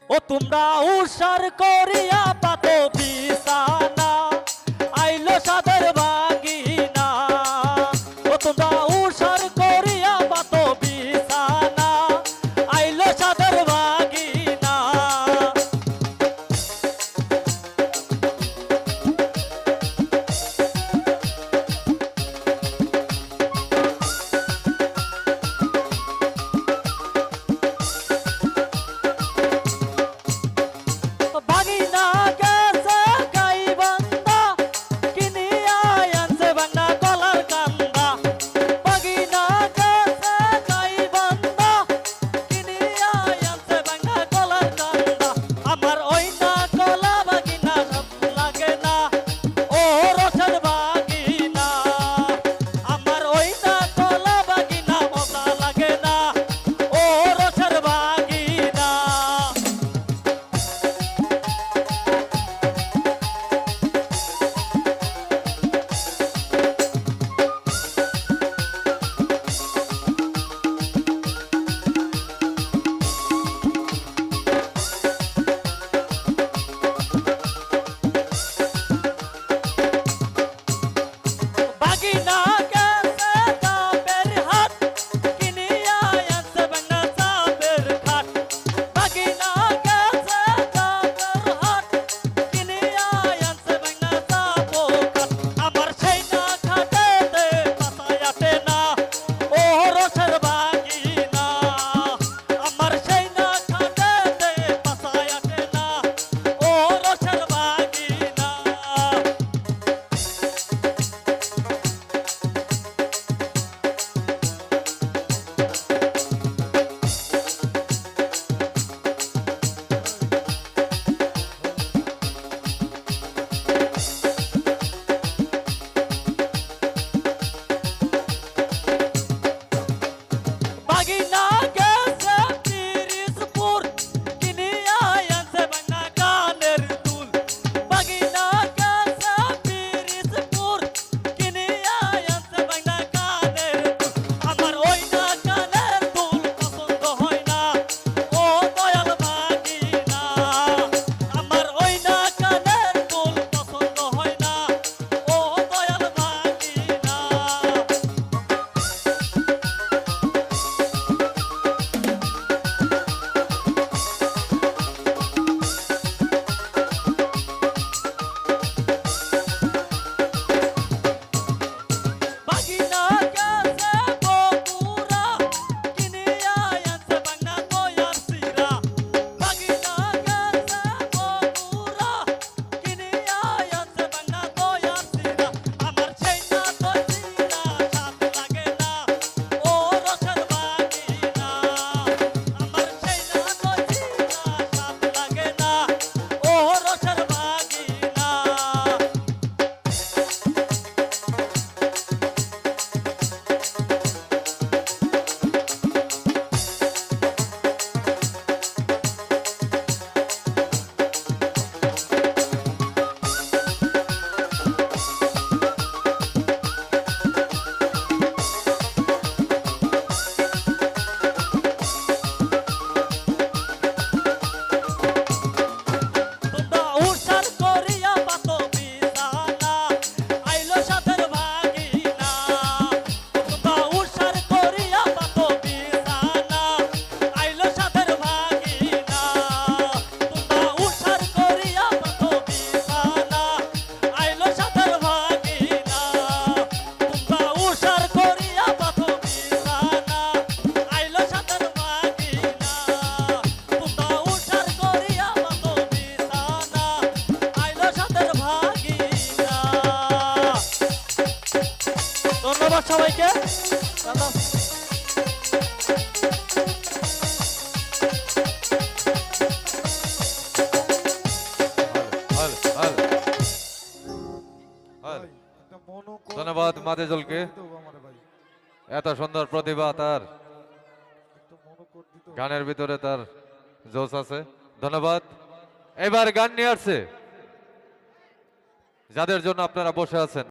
ও তোমরা উসার করিয়া পাতো বিছানা আইলো সাদের বাগিনা। ও তোমরা উসার করিয়া পাতো বিছানা আইলো সাদের বাগিনা। বাগিনা গেছে গাইবান্ধা কিনিয়া আনছে ভাঙা গলার কান্দা। বাগিনা গেছে গাইবান্ধা কিনিয়া আনছে ভাঙা গলার কান্দা। আমার ওই না গলা বাগিনা সব লাগে না ও রসের বাগিনা। আমার ওই না গলা বাগিনা মজা লাগে না ও রসের বাগিনা। বাগিনা গেছে চাপের হাট কিনিয়া আনছে ভাঙা চাপের খাট। বাগিনা গেছে চাপের হাট কিনিয়া আনছে ভাঙা চাপো খাট। আমার সেই না খাটেতে পাতায় আটে না ও রসের বাগিনা। আমার সেই না খাটেতে পাতায় আটে না ও রসের বাগিনা। বাগিনা গেছে পিরিজপুর কিনিয়া আনছে ভাঙা কানের দুল। বাগিনা গেছে পিরিজপুর কিনিয়া আনছে ভাঙা কানের দুল। আমার ওই না কানের দুল পছন্দ হয় না ও দয়াল বাগিনা। আমার ওই না কানের দুল পছন্দ হয় না ও দয়াল বাগিনা। বাগিনা গেছে বগুড়া কিনিয়া আনছে ভাঙা দয়ার সিরা। বাগিনা গেছে বগুড়া কিনিয়া আনছে ভাঙা দয়ার সিরা। আমার সেই না দই সিরা স্বাদ লাগে না ও রসের বাগিনা। আমার সেই না দই সিরা স্বাদ লাগে না ও রসের বাগিনা। তোমরা উসার করিয়া পাতো বিছানা আইলো সাদের বাগিনা। তোমরা উসার করিয়া পাতো বিছানা আইলো সাদের বাগিনা। তোমরা উসার করিয়া পাতো বিছানা আইলো সাদের বাগিনা। তোমরা উসার করিয়া পাতো বিছানা আইলো সাদের বাগিনা। তোমরা উসার করিয়া পাতো বিছানা আইলো সাদের বাগিনা। ধন্যবাদ সবাইকে। Hello, hello, hello. ধন্যবাদ মাদেজলকে, এত সুন্দর প্রতিভা তার, গানের ভিতরে তার জোশ আছে। ধন্যবাদ। এবার গান নিয়ে আসছে যাদের জন্য আপনারা বসে আছেন।